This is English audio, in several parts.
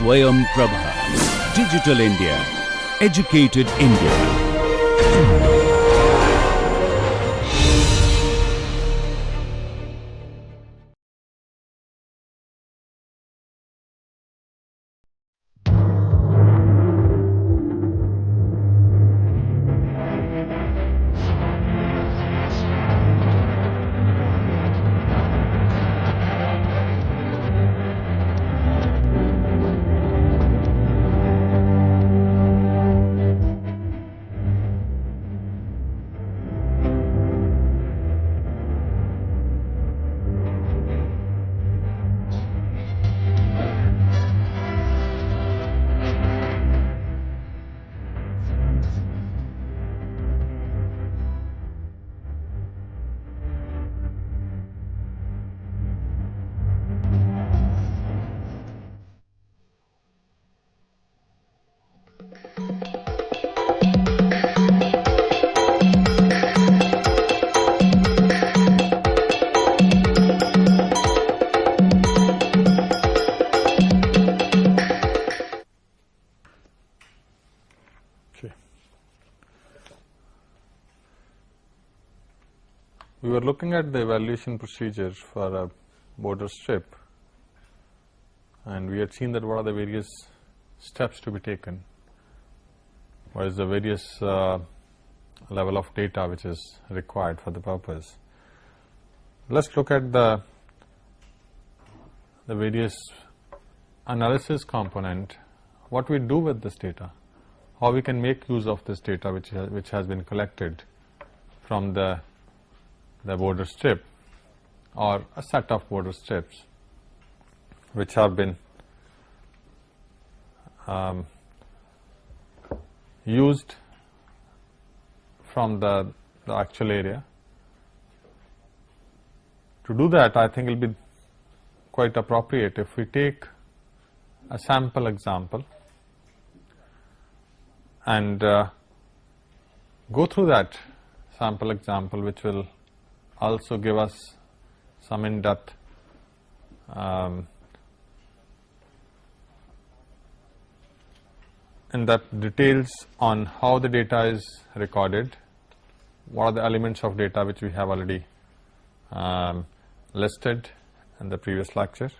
Swayam Prabha. Digital India. Educated India. We were looking at the evaluation procedure for a border strip, and we had seen that what are the various steps to be taken, what is the various level of data which is required for the purpose. Let's look at the various analysis component, what we do with this data, how we can make use of this data which has been collected from the border strip or a set of border strips which have been used from the actual area. To do that, I think it will be quite appropriate if we take a sample example and go through that sample example, which will also give us some in-depth details on how the data is recorded, what are the elements of data which we have already listed in the previous lecture,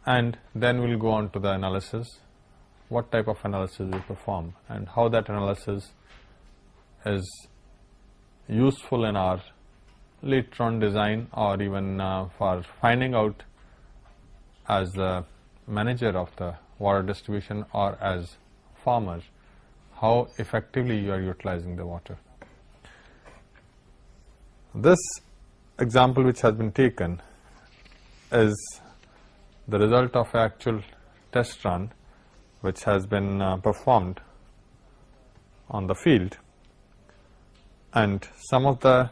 and then we will go on to the analysis, what type of analysis we perform and how that analysis is useful in our later on design or even for finding out as the manager of the water distribution or as farmer how effectively you are utilizing the water. This example which has been taken is the result of actual test run which has been performed on the field, and some of the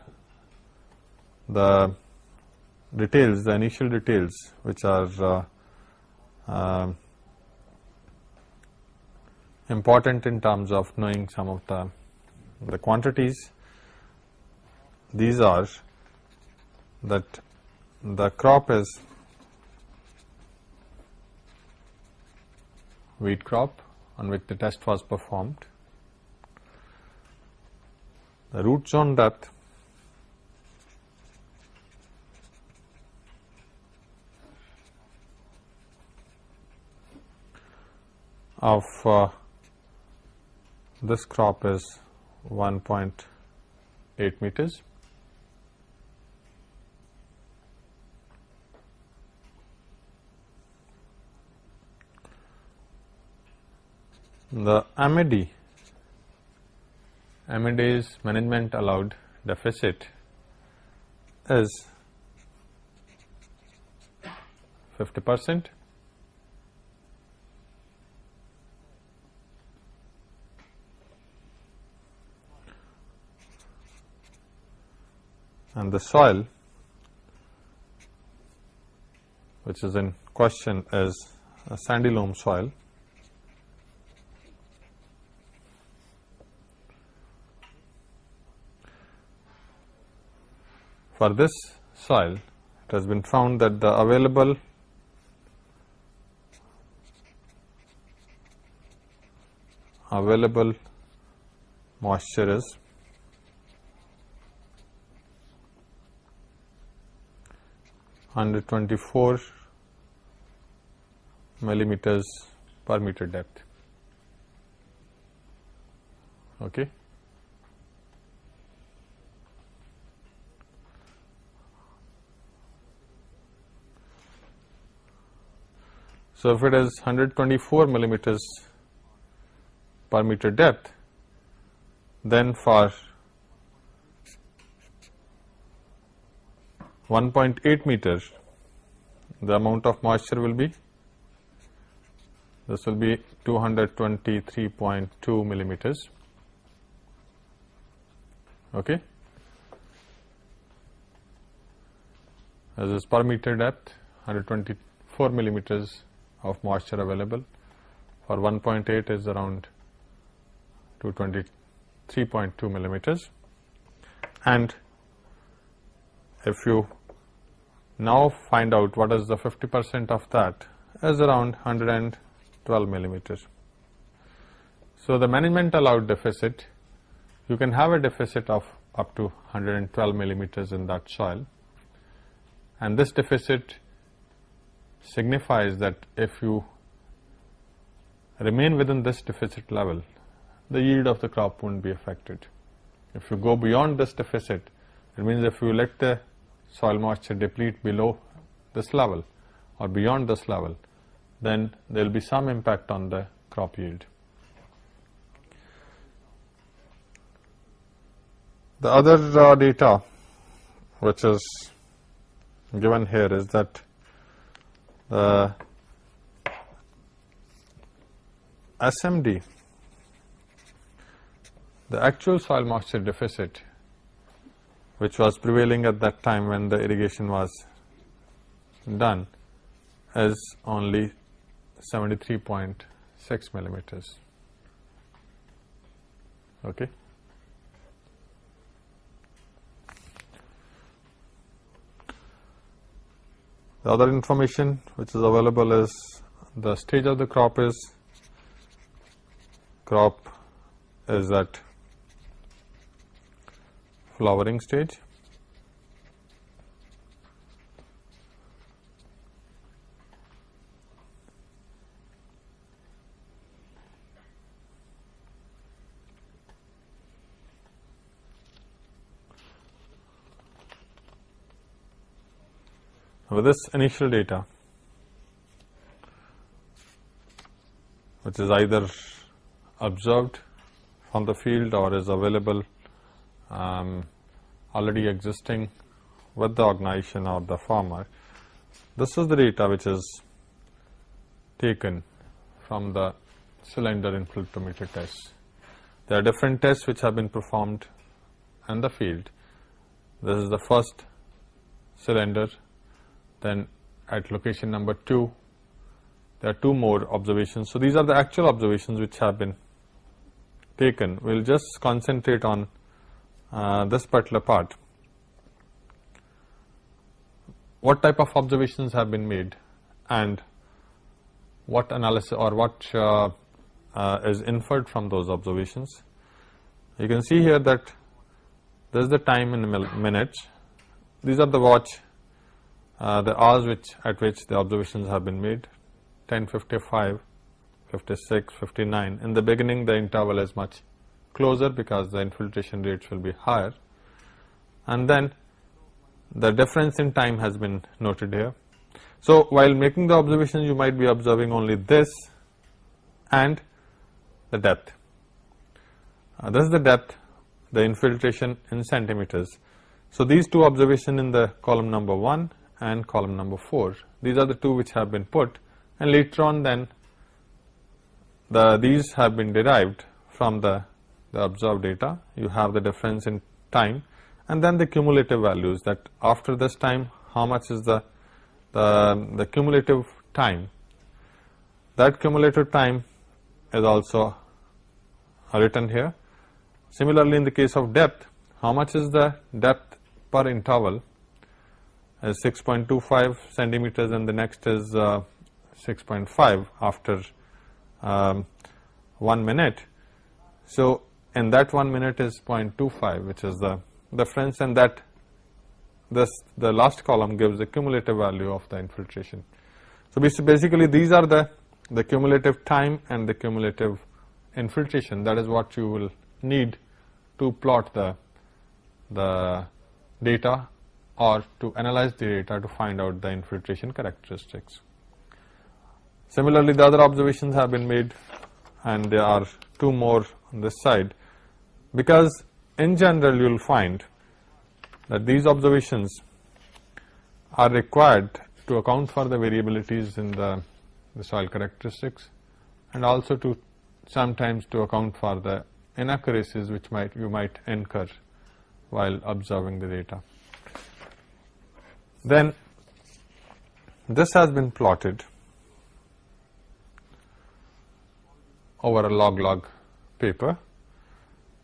details, the initial details which are important in terms of knowing some of the quantities. These are that the crop is wheat crop on which the test was performed. The root zone depth of this crop is 1.8 meters. The MAD is management allowed deficit is 50%. And the soil which is in question is a sandy loam soil. For this soil, it has been found that the available available moisture is 124 millimeters per meter depth. Okay. So, if it is 124 millimeters per meter depth, then for 1.8 meters, the amount of moisture will be, this will be 223.2 millimeters. Okay. This is per meter depth, 124 millimeters of moisture available. For 1.8 is around 223.2 millimeters. And if you now find out what is the 50% of that, is around 112 millimeters. So, the management allowed deficit, you can have a deficit of up to 112 millimeters in that soil, and this deficit signifies that if you remain within this deficit level, the yield of the crop won't be affected. If you go beyond this deficit, it means if you let the soil moisture deplete below this level or beyond this level, then there will be some impact on the crop yield. The other data which is given here is that the SMD, the actual soil moisture deficit, which was prevailing at that time when the irrigation was done, is only 73.6 millimeters. Okay. The other information which is available is the stage of the crop is at flowering stage. With this initial data, which is either observed from the field or is available already existing with the organization of the farmer, this is the data which is taken from the cylinder infiltrometer tests. There are different tests which have been performed in the field. This is the first cylinder. Then at location number 2, there are 2 more observations. So, these are the actual observations which have been taken. We will just concentrate on this particular part. What type of observations have been made and what analysis or what is inferred from those observations. You can see here that this is the time in minutes. These are the the hours at which the observations have been made, 10:55, 56, 59. In the beginning, the interval is much closer because the infiltration rates will be higher, and then the difference in time has been noted here. So, while making the observations, you might be observing only this and the depth. This is the depth, the infiltration in centimeters. So, these 2 observations in the column number 1 and column number 4, these are the 2 which have been put, and later on then these have been derived from the observed data. You have the difference in time and then the cumulative values, that after this time how much is the cumulative time. That cumulative time is also written here. Similarly, in the case of depth, how much is the depth per interval is 6.25 centimeters, and the next is 6.5 after 1 minute. So in that 1 minute is 0.25, which is the difference, and that the last column gives the cumulative value of the infiltration. So basically these are the cumulative time and the cumulative infiltration. That is what you will need to plot the data or to analyze the data to find out the infiltration characteristics. Similarly, the other observations have been made, and there are two more on this side, because in general you will find that these observations are required to account for the variabilities in the soil characteristics, and also to sometimes to account for the inaccuracies which you might incur while observing the data. Then this has been plotted over a log paper.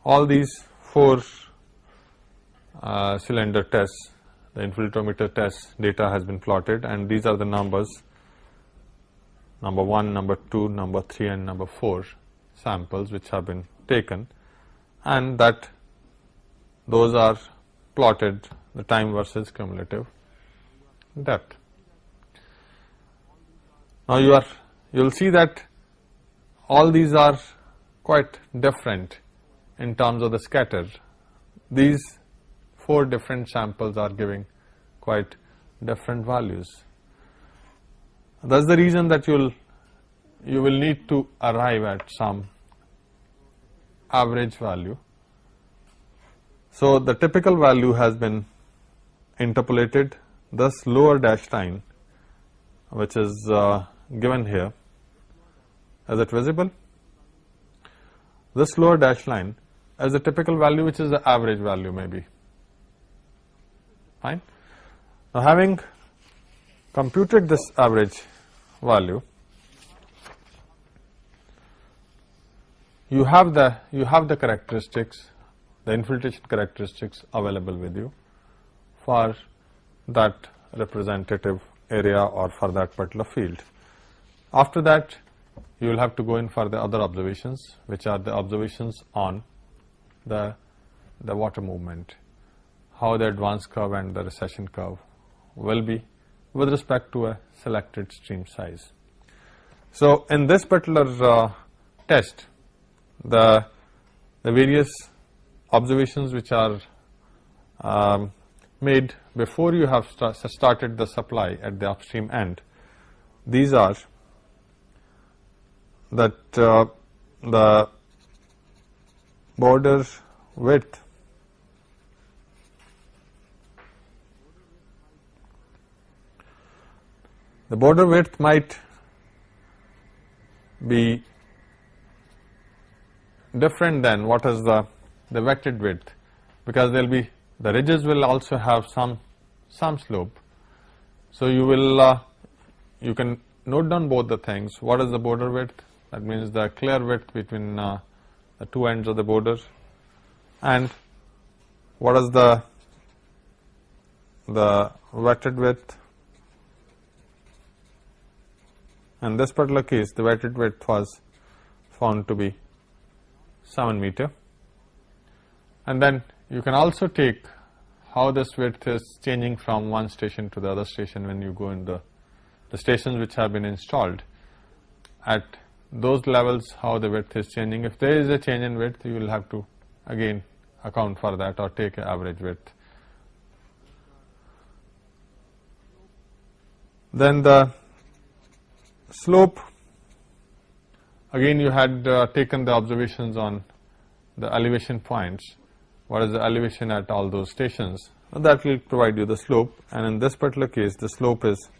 All these 4 cylinder tests, the infiltrometer test data has been plotted, and these are the numbers, number 1, number 2, number 3 and number 4 samples which have been taken, and that those are plotted, the time versus cumulative depth. Now you will see that all these are quite different in terms of the scatter. These 4 different samples are giving quite different values. That's the reason that you will need to arrive at some average value. So the typical value has been interpolated. This lower dashed line, which is given here, is it visible? This lower dashed line is the typical value, which is the average value maybe. Fine. Now having computed this average value, you have the characteristics, the infiltration characteristics available with you for that representative area or for that particular field. After that, you will have to go in for the other observations, which are the observations on the water movement, how the advance curve and the recession curve will be with respect to a selected stream size. So in this particular test, the various observations which are made before you have started the supply at the upstream end, these are that the border width might be different than what is the wetted width, because there will be the ridges will also have some slope. So you can note down both the things. What is the border width? That means the clear width between the two ends of the border, and what is the wetted width. In this particular case, the wetted width was found to be 7 meter, and then you can also take how this width is changing from one station to the other station when you go in the stations which have been installed. At those levels, how the width is changing. If there is a change in width, you will have to again account for that or take an average width. Then the slope, again you had taken the observations on the elevation points. What is the elevation at all those stations? That will provide you the slope, and in this particular case the slope is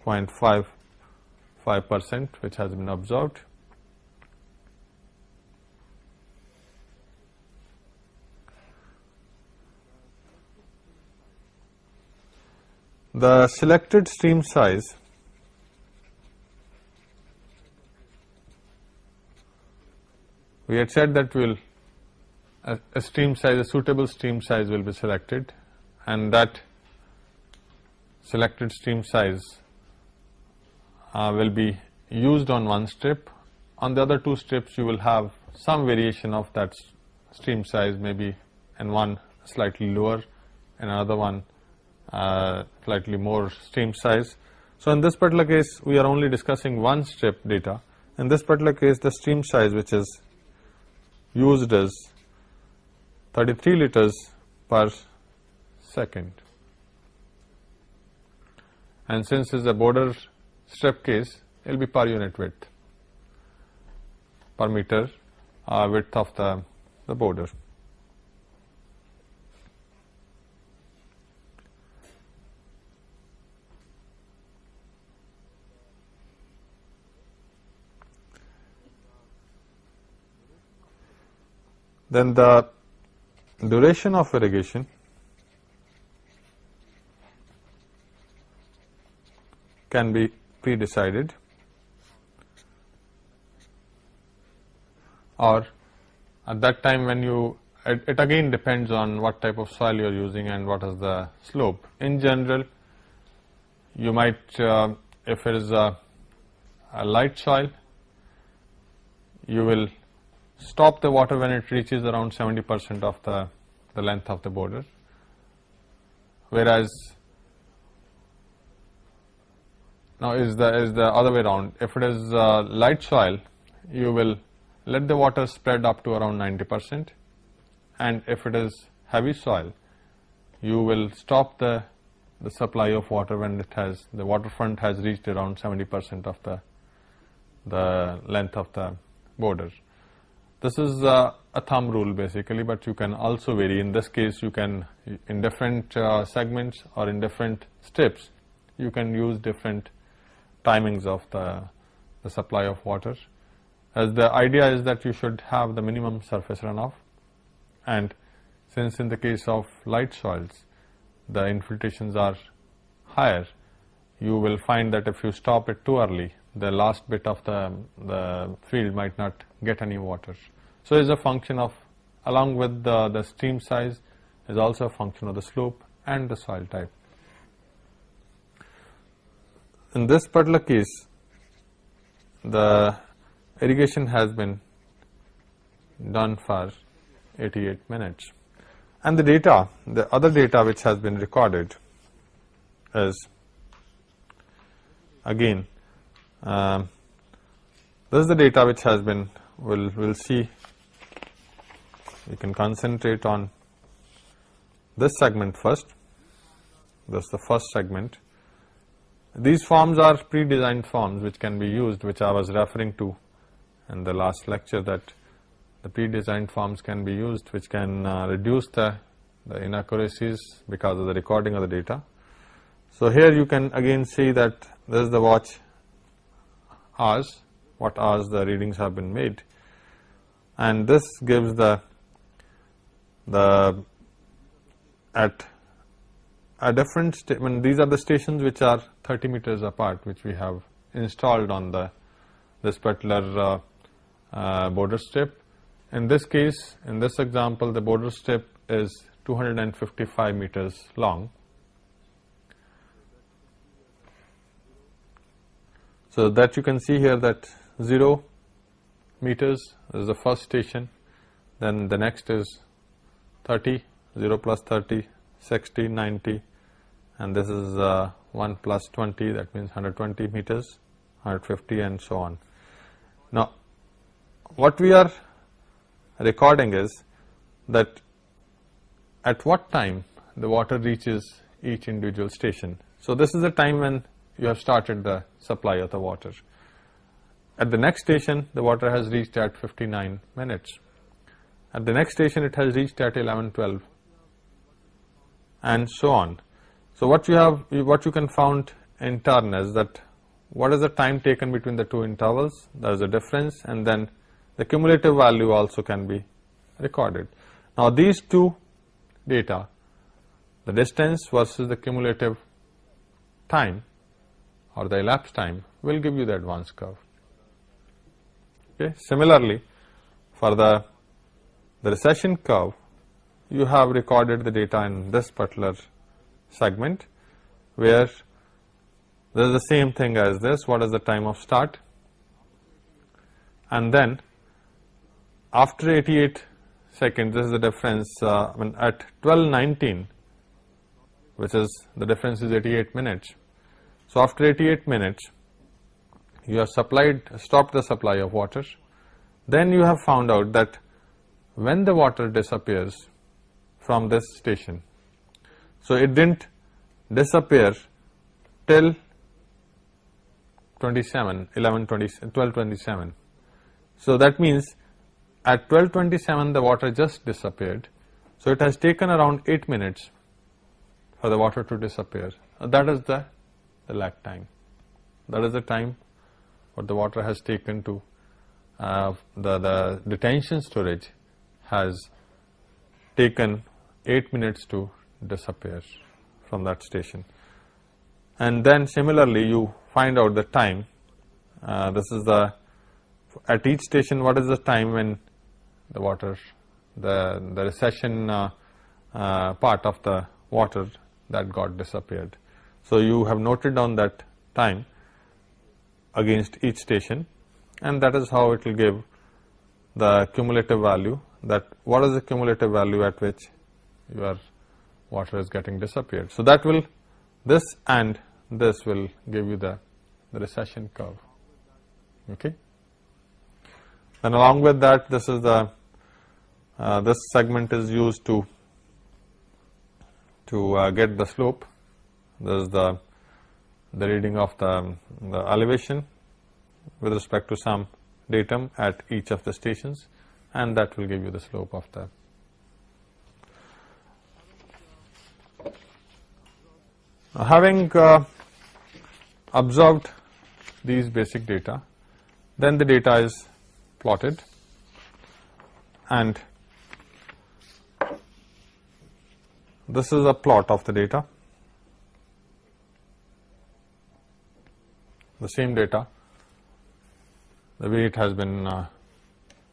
0.55%, which has been observed. The selected stream size we had said that a stream size, a suitable stream size will be selected, and that selected stream size will be used on one strip. On the other two strips, you will have some variation of that stream size, maybe in one slightly lower, in another one slightly more stream size. So in this particular case, we are only discussing one strip data. In this particular case, the stream size which is used is 33 liters per second. And since it is a border strip case, it will be per unit width, per meter width of the border. Then the duration of irrigation can be pre-decided, or at that time when you, it again depends on what type of soil you are using and what is the slope. In general, you might, if it is a light soil, you will stop the water when it reaches around 70% of the length of the border, whereas now is the other way around. If it is light soil, you will let the water spread up to around 90%, and if it is heavy soil, you will stop the supply of water when it has, the waterfront has reached around 70% of the length of the border. This is a thumb rule basically, but you can also vary. In this case, you can, in different segments or in different strips, you can use different timings of the supply of water, as the idea is that you should have the minimum surface runoff. And since in the case of light soils, the infiltrations are higher, you will find that if you stop it too early, the last bit of the field might not get any water. So it is a function of, along with the stream size, is also a function of the slope and the soil type. In this particular case, the irrigation has been done for 88 minutes. And the data, the other data which has been recorded is, again, this is the data which has been, we'll see, you can concentrate on this segment first. This is the first segment. These forms are pre-designed forms which can be used, which I was referring to in the last lecture, that the pre-designed forms can be used, which can reduce the inaccuracies because of the recording of the data. So here you can again see that this is the watch hours, what hours the readings have been made, and this gives the at a different these are the stations which are 30 meters apart, which we have installed on this particular border strip. In this case, in this example, the border strip is 255 meters long. So that you can see here that 0 meters is the first station, then the next is 30, 0 plus 30, 60, 90, and this is 1 plus 20, that means 120 meters, 150 and so on. Now, what we are recording is that at what time the water reaches each individual station. So this is the time when you have started the supply of the water. At the next station, the water has reached at 59 minutes. At the next station, it has reached at 11:12, and so on. So what you can find in turn is that what is the time taken between the two intervals, there is a difference, and then the cumulative value also can be recorded. Now these two data, the distance versus the cumulative time or the elapsed time, will give you the advance curve. Okay. Similarly, for the recession curve, you have recorded the data in this particular segment, where there is the same thing as this, what is the time of start, and then after 88 seconds, this is the difference when at 12:19, which is the difference is 88 minutes. So after 88 minutes, you have stopped the supply of water. Then you have found out that when the water disappears from this station, so it didn't disappear till 12:27. So that means at 12:27 the water just disappeared. So it has taken around 8 minutes for the water to disappear. That is the lag time. That is the time what the water has taken to the detention storage has taken 8 minutes to disappear from that station. And then similarly you find out the time. This is the, at each station, what is the time when the water, the recession part of the water that got disappeared. So you have noted down that time against each station, and that is how it will give the cumulative value, that what is the cumulative value at which your water is getting disappeared. So that will, this and this will give you the recession curve. Okay. And along with that, this is the this segment is used to get the slope. This is the reading of the elevation with respect to some datum at each of the stations, and that will give you the slope of the. Having observed these basic data, then the data is plotted, and this is a plot of the data, the same data, the way it has been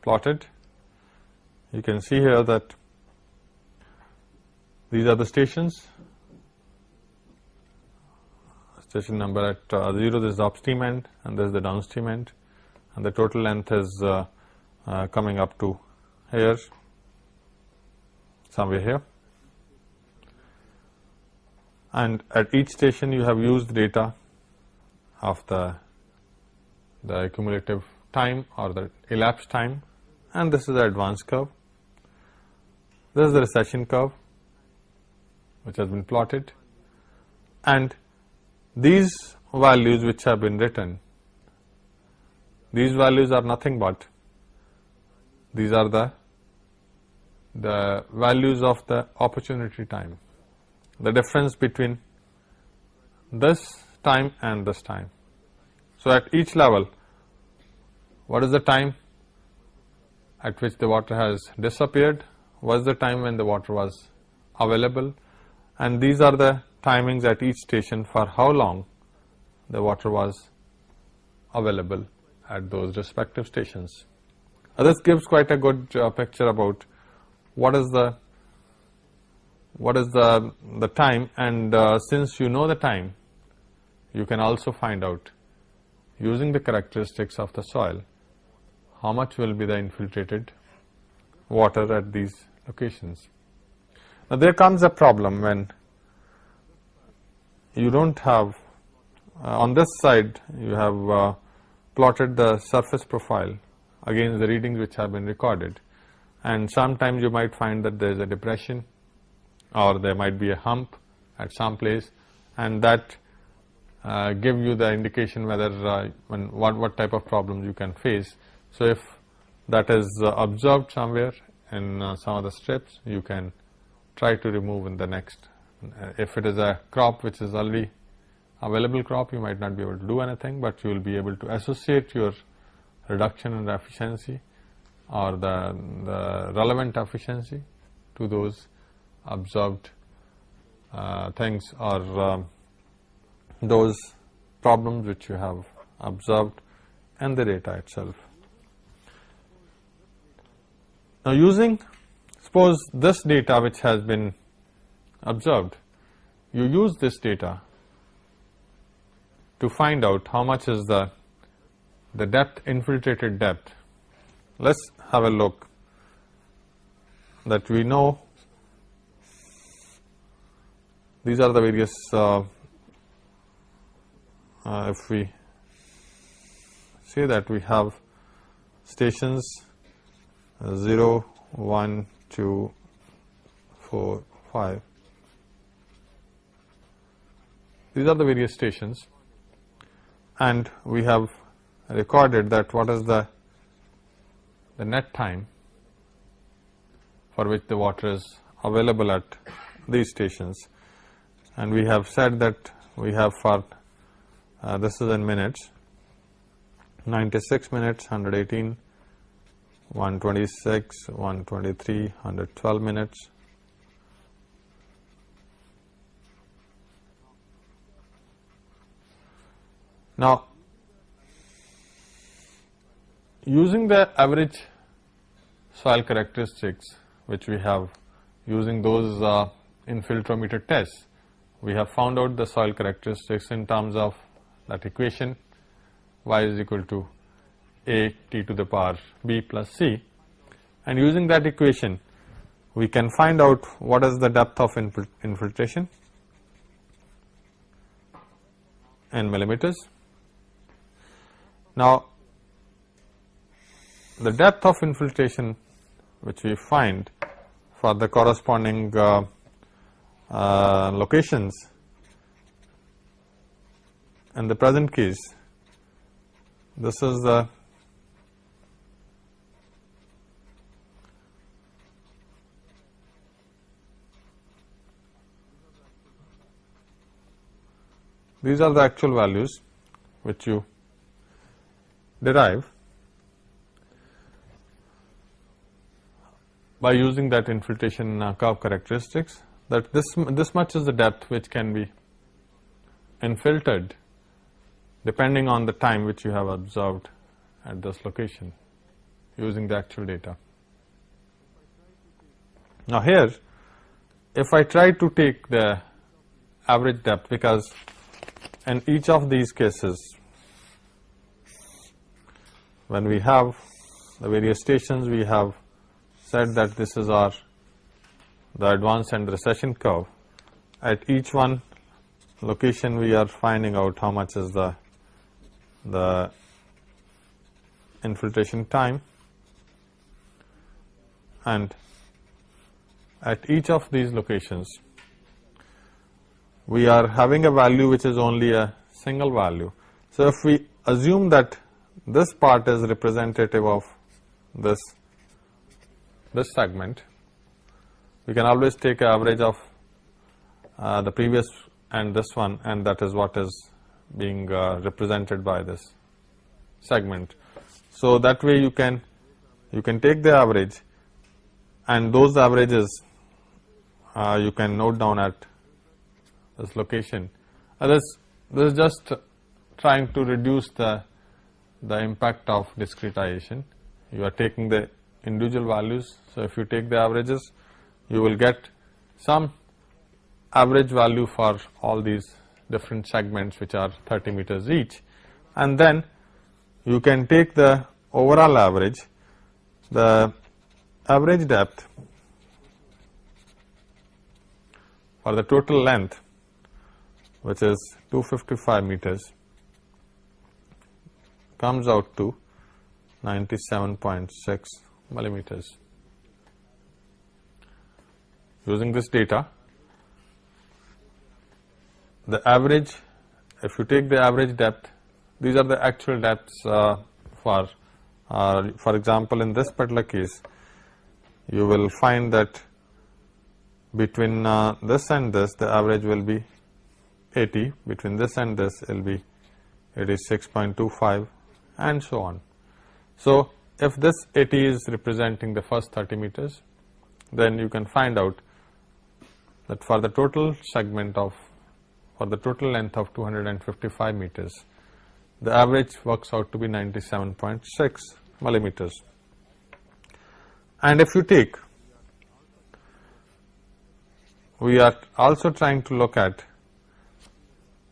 plotted. You can see here that these are the stations. Station number at 0, this is the upstream end, and this is the downstream end, and the total length is coming up to here, somewhere here. And at each station you have used data of the cumulative time or the elapsed time, and this is the advance curve. This is the recession curve which has been plotted, and these values which have been written, these values are nothing but, these are the values of the opportunity time, the difference between this time and this time. So at each level, what is the time at which the water has disappeared, what is the time when the water was available, and these are the timings at each station for how long the water was available at those respective stations. This gives quite a good picture about what is the time, and since you know the time, you can also find out using the characteristics of the soil how much will be the infiltrated water at these locations. Now there comes a problem when you don't have, on this side you have plotted the surface profile against the readings which have been recorded, and sometimes you might find that there is a depression or there might be a hump at some place, and that give you the indication whether what type of problems you can face. So if that is observed somewhere in some of the strips, you can try to remove in the next. If it is a crop which is already available crop, you might not be able to do anything, but you will be able to associate your reduction in efficiency or the relevant efficiency to those observed things or those problems which you have observed and the data itself. Now using, suppose this data which has been observed, you use this data to find out how much is the depth, infiltrated depth. Let's have a look that we know these are the various, if we say that we have stations 0, 1, 2, 4, 5. These are the various stations, and we have recorded that what is the net time for which the water is available at these stations, and we have said that we have for this is in minutes, 96 minutes, 118, 126, 123, 112 minutes. Now, using the average soil characteristics which we have using those infiltrometer tests, we have found out the soil characteristics in terms of that equation y is equal to a t to the power b plus c, and using that equation we can find out what is the depth of infiltration in millimeters. Now, the depth of infiltration which we find for the corresponding locations in the present case, this is the these are the actual values which you derive by using that infiltration curve characteristics, that this much is the depth which can be infiltrated depending on the time which you have observed at this location using the actual data. Now, here if I try to take the average depth, because in each of these cases when we have the various stations, we have said that this is the advance and recession curve. At each one location we are finding out how much is the infiltration time, and at each of these locations we are having a value which is only a single value. So, if we assume that this part is representative of this segment, we can always take an average of the previous and this one, and that is what is being represented by this segment. So, that way you can take the average, and those averages you can note down at this location. This is just trying to reduce the impact of discretization. You are taking the individual values. So, if you take the averages, you will get some average value for all these different segments which are 30 meters each, and then you can take the overall average, the average depth for the total length, which is 255 meters, comes out to 97.6 millimeters. Using this data, the average, if you take the average depth, these are the actual depths for example, in this particular case, you will find that between this and this, the average will be 80, between this and this it will be 86.25, and so on. So, if this 80 is representing the first 30 meters, then you can find out that for the total segment for the total length of 255 meters, the average works out to be 97.6 millimeters. And if you take, we are also trying to look at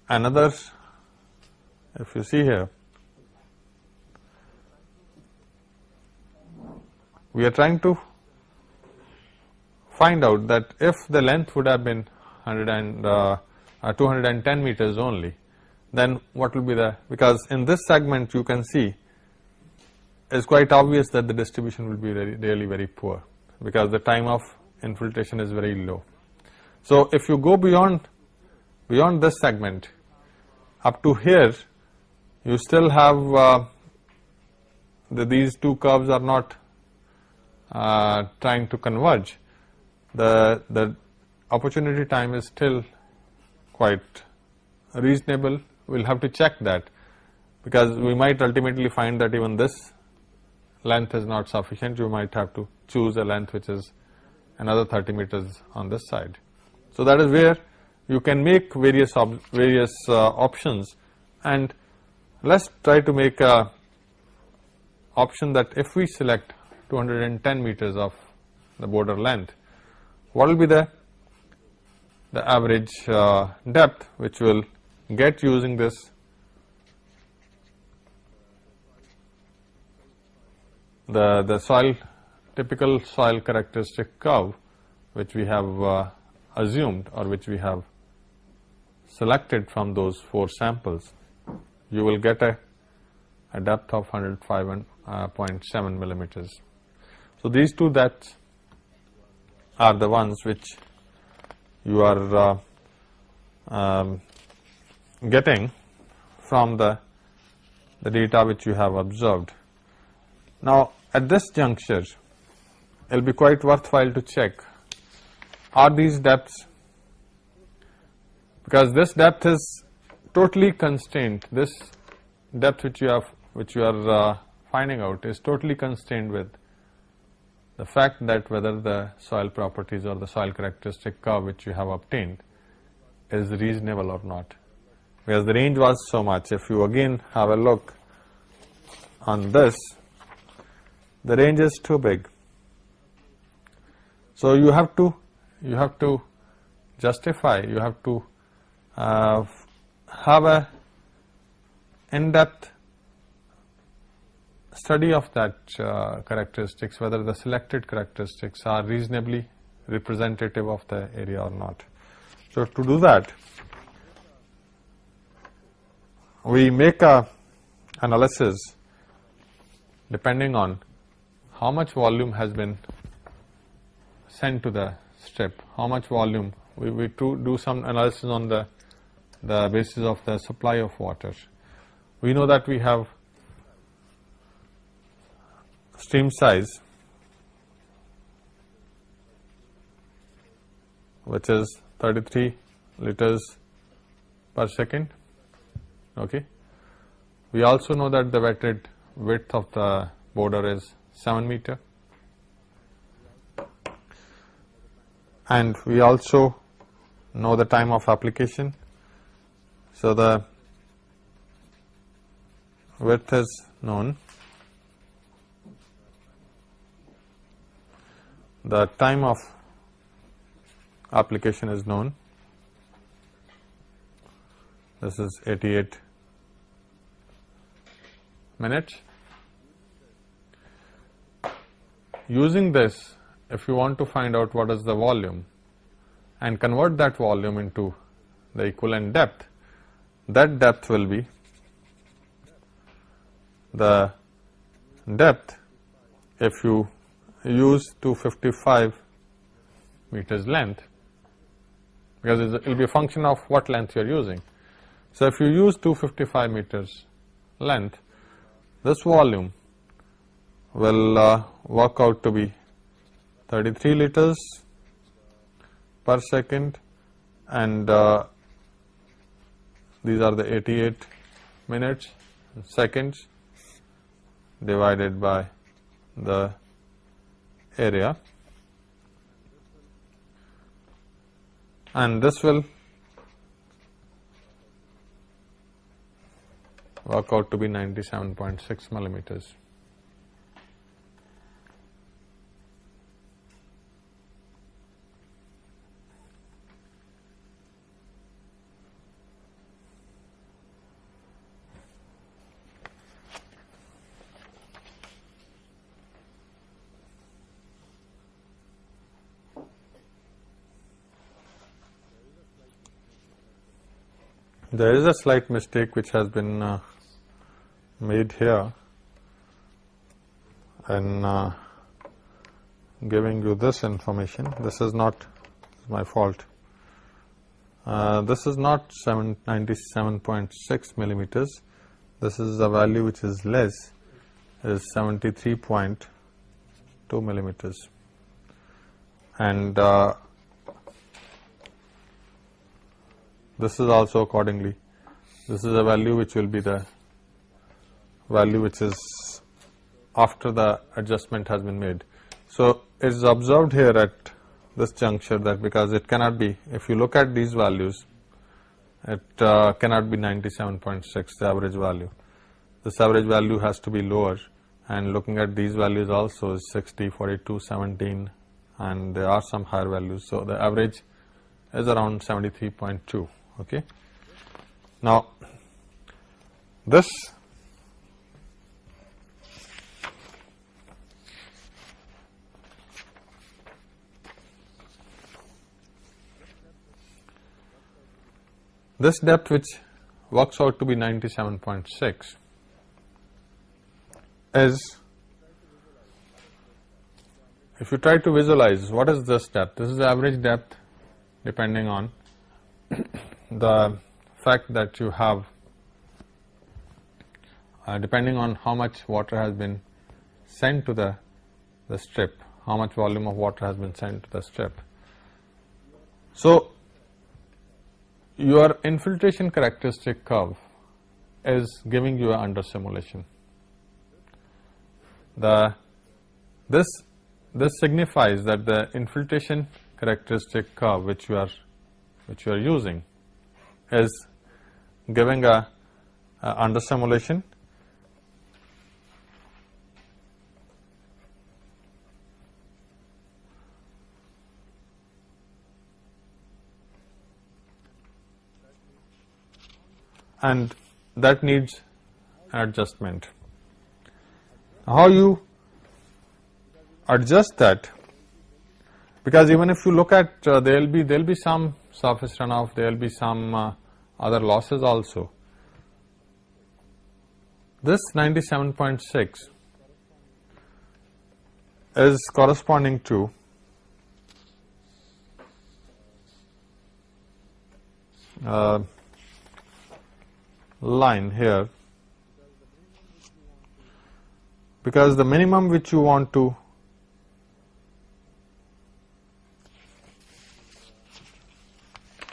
another, if you see here, we are trying to find out that if the length would have been 210 meters only, then what will be the, because in this segment you can see it's quite obvious that the distribution will be really very poor, because the time of infiltration is very low. So if you go beyond this segment up to here, you still have these two curves are not trying to converge. The opportunity time is still quite reasonable. We'll have to check that, because we might ultimately find that even this length is not sufficient. You might have to choose a length which is another 30 meters on this side. So that is where you can make various options, and let's try to make a option that if we select 210 meters of the border length, what will be the average depth which will get using this the soil, typical soil characteristic curve which we have assumed, or which we have selected from those 4 samples. You will get a depth of 105.7 millimeters. So these two depths are the ones which you are getting from the data which you have observed. Now at this juncture, it will be quite worthwhile to check, are these depths, because this depth is totally constrained. This depth which you are finding out is totally constrained with the fact that whether the soil properties or the soil characteristic curve which you have obtained is reasonable or not, because the range was so much. If you again have a look on this, the range is too big. So you have to justify, you have to have a in-depth study of that characteristics, whether the selected characteristics are reasonably representative of the area or not. So to do that, we make a analysis depending on how much volume has been sent to the strip, how much volume. We do some analysis on the basis of the supply of water. We know that we have stream size which is 33 liters per second. Okay. We also know that the wetted width of the border is 7 meter, and we also know the time of application. So the width is known, the time of application is known. This is 88 minutes. Using this, if you want to find out what is the volume and convert that volume into the equivalent depth, that depth will be the depth if you use 255 meters length, because it will be a function of what length you are using. So if you use 255 meters length, this volume will work out to be 33 liters per second, and these are the 88 minutes seconds divided by the area, and this will work out to be 97.6 millimeters. There is a slight mistake which has been made here in giving you this information. This is not my fault. This is not 97.6 millimeters. This is a value which is less, is 73.2 millimeters. And this is also accordingly, this is a value which will be the value which is after the adjustment has been made. So it is observed here at this juncture that because it cannot be, if you look at these values, it cannot be 97.6, the average value. This average value has to be lower, and looking at these values also is 60, 42, 17, and there are some higher values. So the average is around 73.2. Okay. Now this depth, which works out to be 97.6, is, if you try to visualize what is this depth, this is the average depth depending on the fact that you have, depending on how much water has been sent to the strip, how much volume of water has been sent to the strip. So your infiltration characteristic curve is giving you an under simulation. This signifies that the infiltration characteristic curve which you are using is giving a under simulation, and that needs an adjustment. How you adjust that? Because even if you look at, there will be some surface runoff, there will be some other losses also. This 97.6 is corresponding to line here, because the minimum which you want to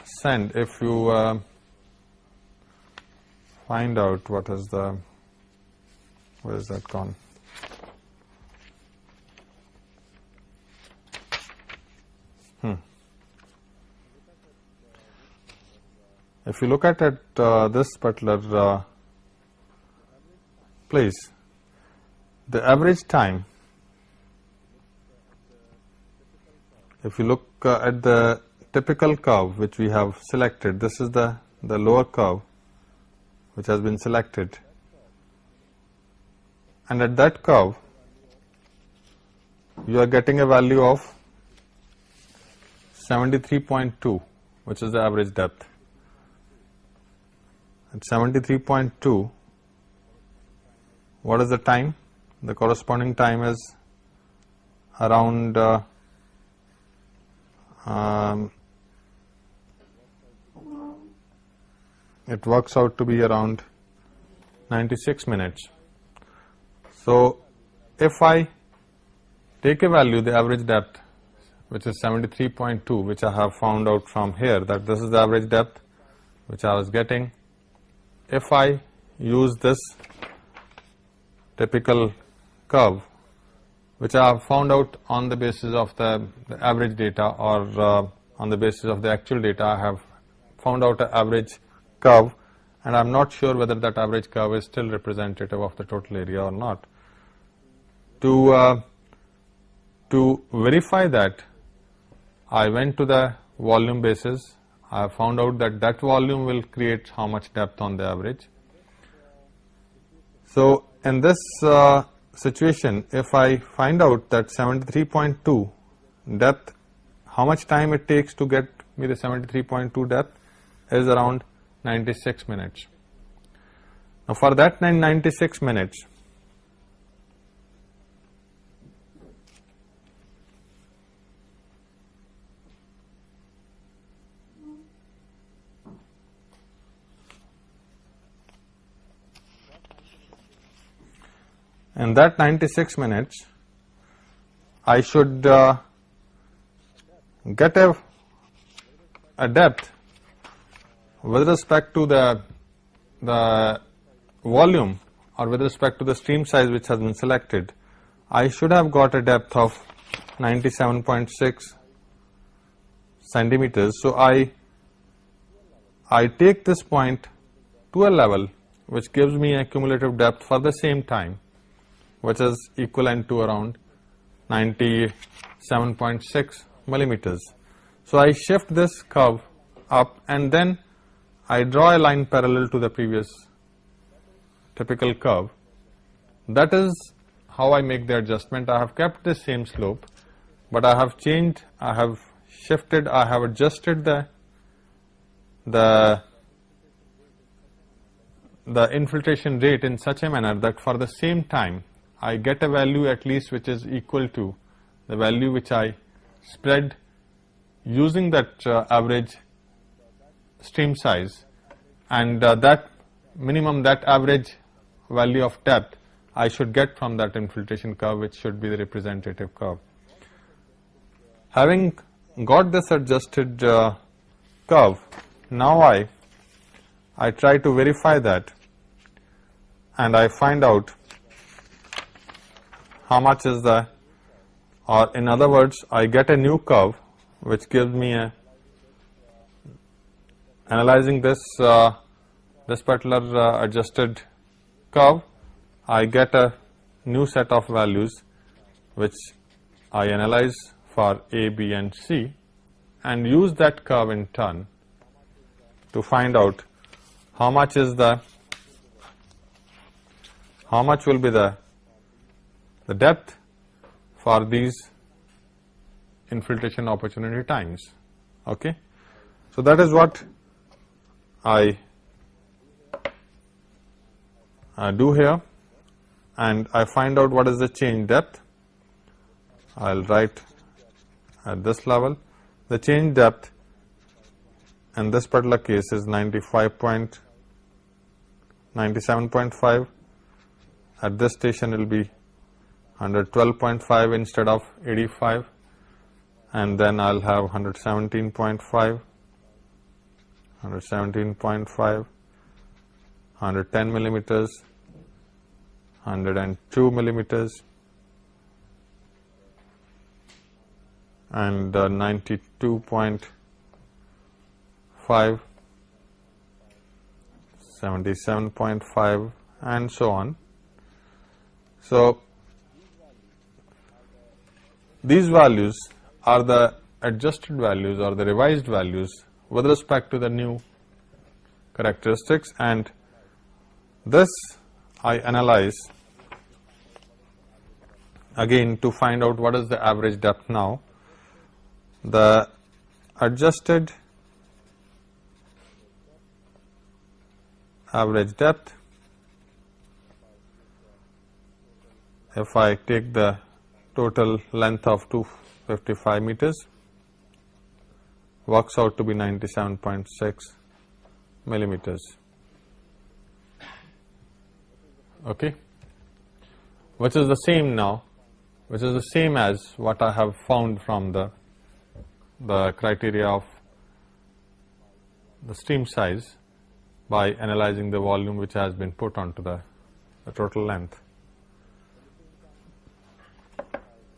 send, if you find out what is the, where is that gone? If you look at this particular place, the average time, if you look at the typical curve which we have selected, this is the lower curve which has been selected, and at that curve you are getting a value of 73.2, which is the average depth. At 73.2, what is the time? The corresponding time is around it works out to be around 96 minutes. So if I take a value, the average depth, which is 73.2, which I have found out from here, that this is the average depth which I was getting. If I use this typical curve, which I have found out on the basis of the average data, or on the basis of the actual data, I have found out an average curve, and I am not sure whether that average curve is still representative of the total area or not. To verify that, I went to the volume basis. I have found out that that volume will create how much depth on the average. So in this situation, if I find out that 73.2 depth, how much time it takes to get me the 73.2 depth is around 96 minutes. Now for that 96 minutes, in that 96 minutes, I should get a depth with respect to the volume or with respect to the stream size which has been selected. I should have got a depth of 97.6 centimeters. So I take this point to a level which gives me a cumulative depth for the same time, which is equivalent to around 97.6 millimeters. So I shift this curve up and then I draw a line parallel to the previous typical curve. That is how I make the adjustment. I have kept the same slope, but I have changed, I have shifted, I have adjusted the infiltration rate in such a manner that for the same time I get a value at least which is equal to the value which I spread using that average stream size, and that minimum, that average value of depth I should get from that infiltration curve, which should be the representative curve. Having got this adjusted curve, now I try to verify that and I find out how much is the, or in other words, I get a new curve which gives me a, analyzing this particular adjusted curve, I get a new set of values which I analyze for A, B and C and use that curve in turn to find out how much is the, how much will be the depth for these infiltration opportunity times. Okay, so that is what I do here, and I find out what is the change depth. I'll write at this level. The change depth in this particular case is 97.5. At this station it will be 112.5 instead of 85, and then I'll have 117.5, 110 millimeters, 102 millimeters, and 92.5, 77.5, and so on. So these values are the adjusted values or the revised values with respect to the new characteristics, and this I analyze again to find out what is the average depth now. The adjusted average depth, if I take the total length of 255 meters, works out to be 97.6 millimeters. Okay, which is the same now, which is the same as what I have found from the criteria of the stream size by analyzing the volume which has been put onto the total length.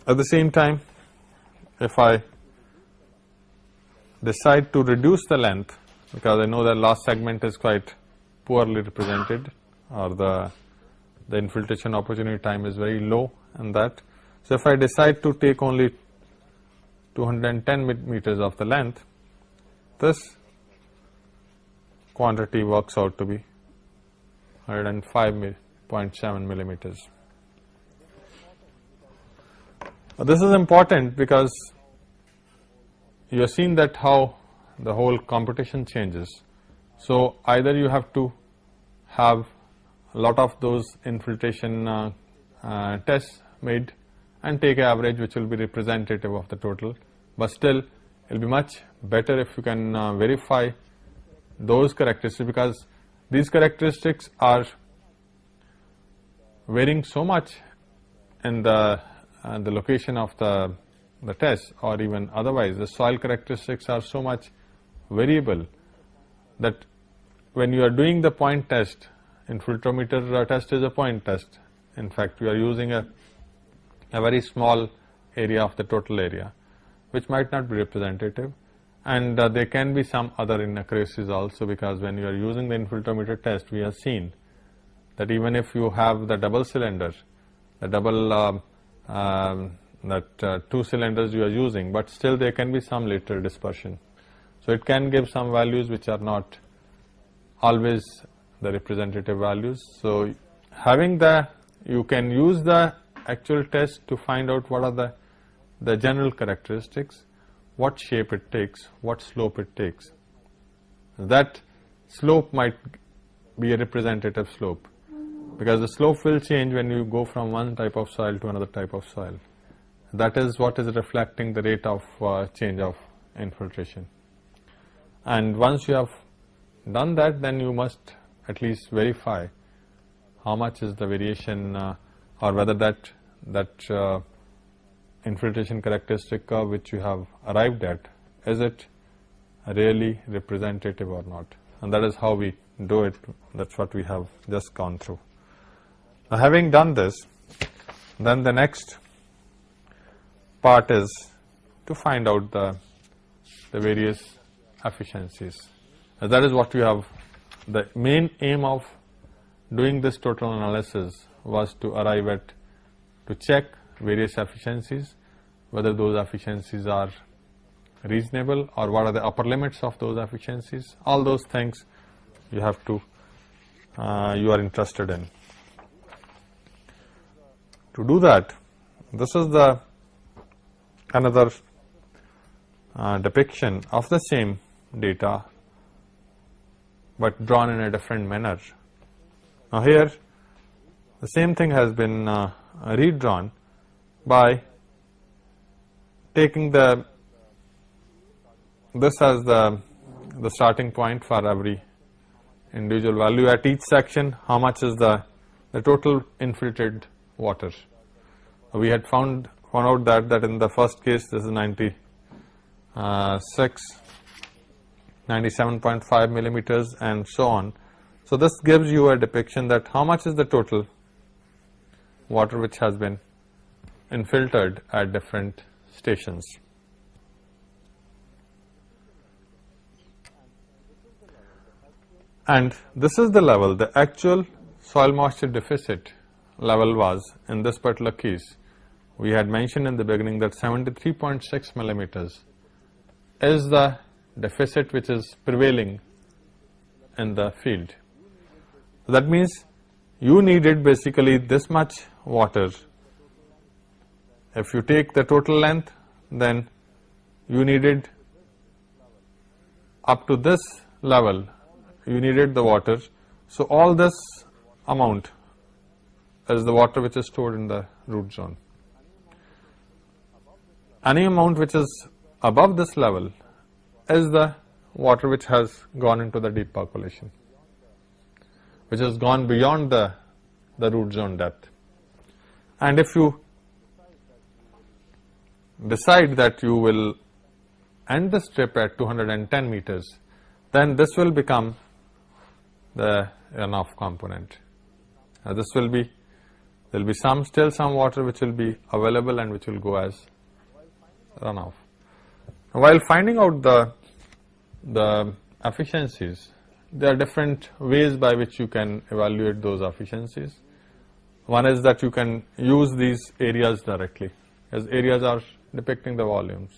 At the same time, if I decide to reduce the length, because I know the last segment is quite poorly represented, or the infiltration opportunity time is very low in that. So if I decide to take only 210 meters of the length, this quantity works out to be 105.7 millimeters. This is important because you have seen that how the whole computation changes. So either you have to have a lot of those infiltration tests made and take an average which will be representative of the total, but still it will be much better if you can verify those characteristics, because these characteristics are varying so much in the location of the test, or even otherwise the soil characteristics are so much variable that when you are doing the point test, infiltrometer test is a point test. In fact, we are using a very small area of the total area, which might not be representative, and there can be some other inaccuracies also, because when you are using the infiltrometer test, we have seen that even if you have the double cylinder, the double two cylinders you are using, but still there can be some lateral dispersion. So it can give some values which are not always the representative values. So having you can use the actual test to find out what are the general characteristics, what shape it takes, what slope it takes. That slope might be a representative slope, because the slope will change when you go from one type of soil to another type of soil. That is what is reflecting the rate of change of infiltration. And once you have done that, then you must at least verify how much is the variation, or whether that infiltration characteristic curve which you have arrived at, is it really representative or not. And that is how we do it. That's what we have just gone through. Now, having done this, then the next part is to find out the various efficiencies. And that is what we have. The main aim of doing this total analysis was to arrive at, to check various efficiencies, whether those efficiencies are reasonable or what are the upper limits of those efficiencies. All those things you have to, you are interested in. To do that, this is the another depiction of the same data, but drawn in a different manner. Now here the same thing has been redrawn by taking this as the starting point for every individual value. At each section, how much is the total infiltrated water. We had found out that in the first case this is 97.5 millimeters and so on. So this gives you a depiction that how much is the total water which has been infiltrated at different stations. And this is the level, the actual soil moisture deficit level was in this particular case. We had mentioned in the beginning that 73.6 millimeters is the deficit which is prevailing in the field. That means you needed basically this much water. If you take the total length, then you needed up to this level, you needed the water. So all this amount is the water which is stored in the root zone. Any amount which is above this level is the water which has gone into the deep percolation, which has gone beyond the root zone depth. And if you decide that you will end the strip at 210 meters, then this will become the runoff component. This will be, there will be still some water which will be available and which will go as runoff. While finding out the efficiencies, there are different ways by which you can evaluate those efficiencies. One is that you can use these areas directly, as areas are depicting the volumes.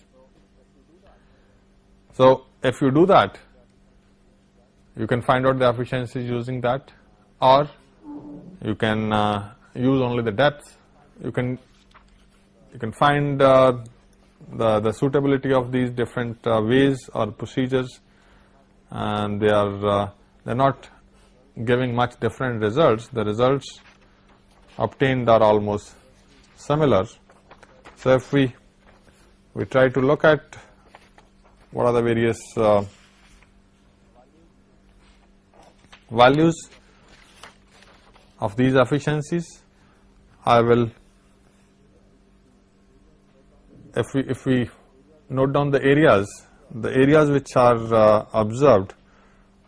So if you do that, you can find out the efficiencies using that, or you can use only the depth. You can find the suitability of these different ways or procedures and they're not giving much different results. The results obtained are almost similar. So if we try to look at what are the various values of these efficiencies, I will, if we note down the areas which are observed,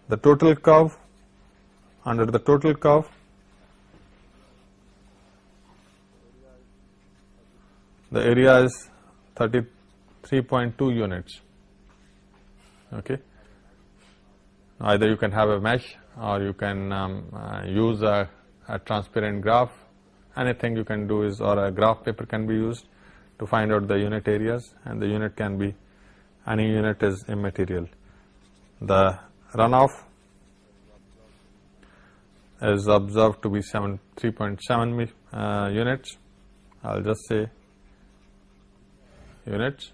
the total curve, under the total curve, the area is 33.2 units. Okay. Either you can have a mesh, or you can use a transparent graph. Anything you can do is, or a graph paper can be used to find out the unit areas, and the unit can be, any unit is immaterial. The runoff is observed to be 3.7 units. I'll just say units,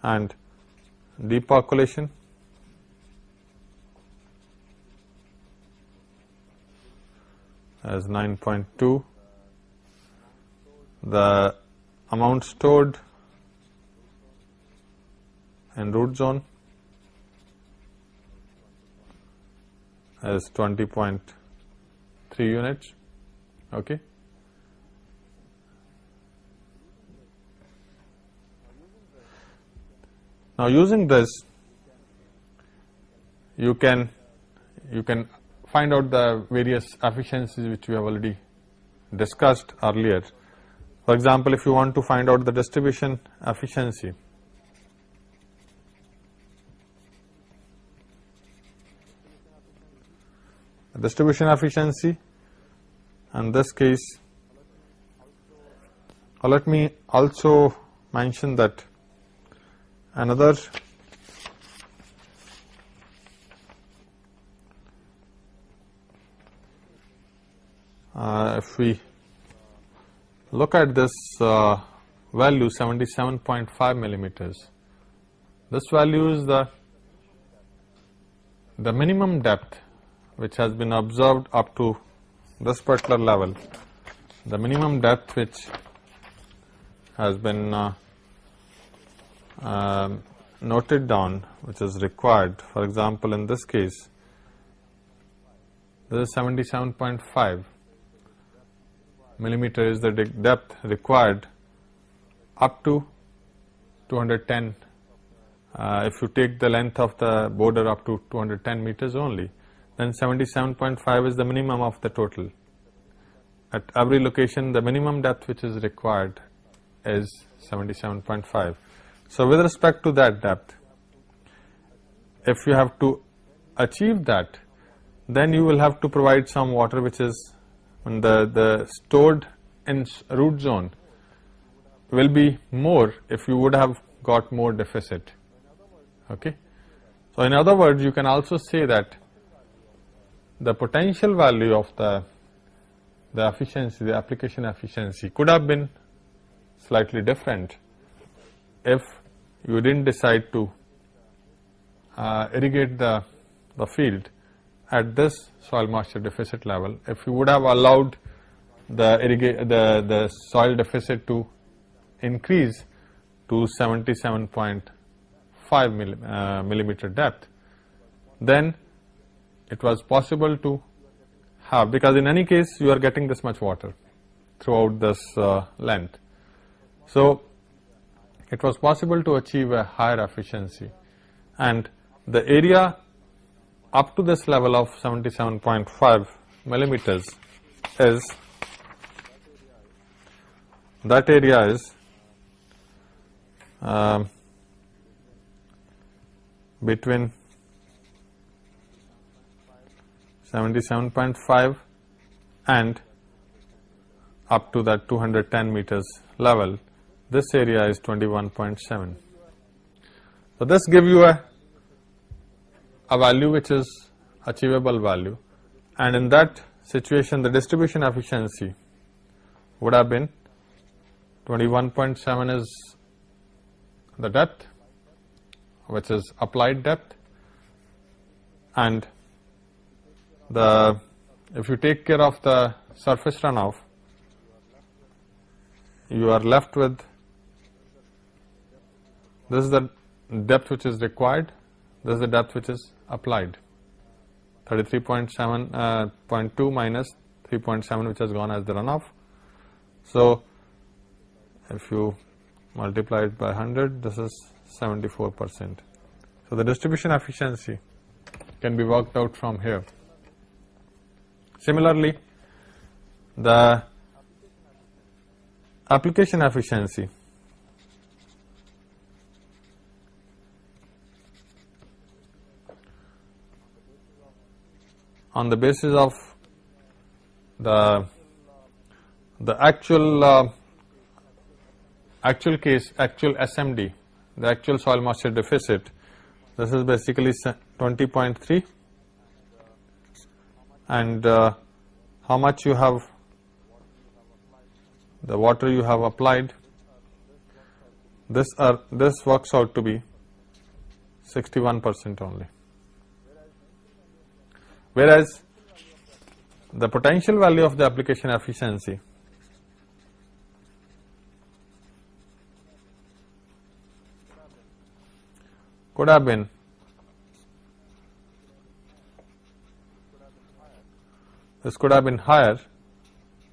and depercolation as 9.2. The amount stored in root zone as 20.3 units. Okay. Now, using this, you can find out the various efficiencies which we have already discussed earlier. For example, if you want to find out the distribution efficiency, in this case, let me also mention that another if we look at this value 77.5 millimeters, this value is the minimum depth which has been observed up to this particular level, the minimum depth which has been noted down, which is required. For example, in this case, this is 77.5 millimeter is the depth required up to 210. If you take the length of the border up to 210 meters only, then 77.5 is the minimum of the total. At every location, the minimum depth which is required is 77.5. So, with respect to that depth, if you have to achieve that, then you will have to provide some water which is the stored in root zone will be more if you would have got more deficit. Okay. So, in other words, you can also say that the potential value of the efficiency, the application efficiency could have been slightly different if you didn't decide to irrigate the field at this soil moisture deficit level. If you would have allowed the soil deficit to increase to 77.5 millimeter depth, then it was possible to have, because in any case you are getting this much water throughout this length. So, it was possible to achieve a higher efficiency, and the area up to this level of 77.5 millimeters is, that area is between 77.5 and up to that 210 meters level. This area is 21.7. So, this gives you a value which is achievable value, and in that situation the distribution efficiency would have been 21.7 is the depth, which is applied depth, and if you take care of the surface runoff, you are left with, this is the depth which is required, this is the depth which is applied, 33.7.2 minus 3.7 which has gone as the runoff. So if you multiply it by 100, this is 74%. So the distribution efficiency can be worked out from here. Similarly, the application efficiency on the basis of the actual SMD, the actual soil moisture deficit. This is basically 20.3, and how much you have, the water you have applied, this works out to be 61% only. Whereas the potential value of the application efficiency could have been higher,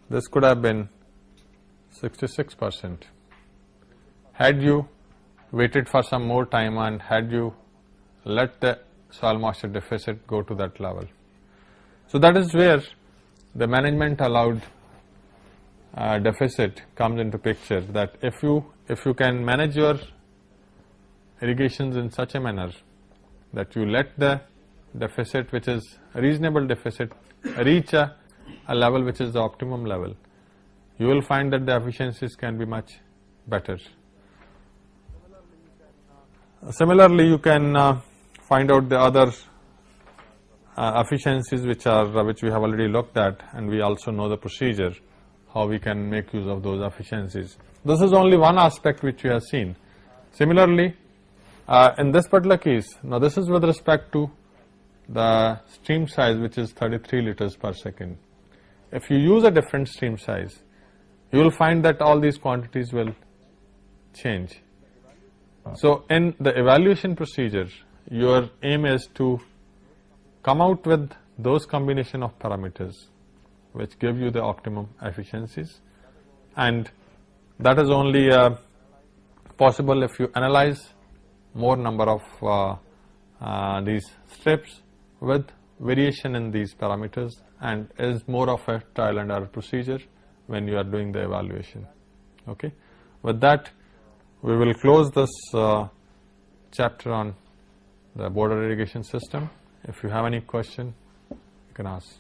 this could have been 66%. Had you waited for some more time and had you let the soil moisture deficit go to that level. So that is where the management allowed deficit comes into picture, that if you can manage your irrigations in such a manner that you let the deficit, which is a reasonable deficit, reach a level which is the optimum level, you will find that the efficiencies can be much better. Similarly, you can find out the other efficiencies which we have already looked at, and we also know the procedure how we can make use of those efficiencies. This is only one aspect which we have seen. Similarly, in this particular case, now this is with respect to the stream size, which is 33 liters per second. If you use a different stream size, you will find that all these quantities will change. So in the evaluation procedure, your aim is to come out with those combination of parameters which give you the optimum efficiencies, and that is only possible if you analyze more number of these strips with variation in these parameters, and is more of a trial and error procedure when you are doing the evaluation. Okay. With that, we will close this chapter on the border irrigation system. If you have any question, you can ask.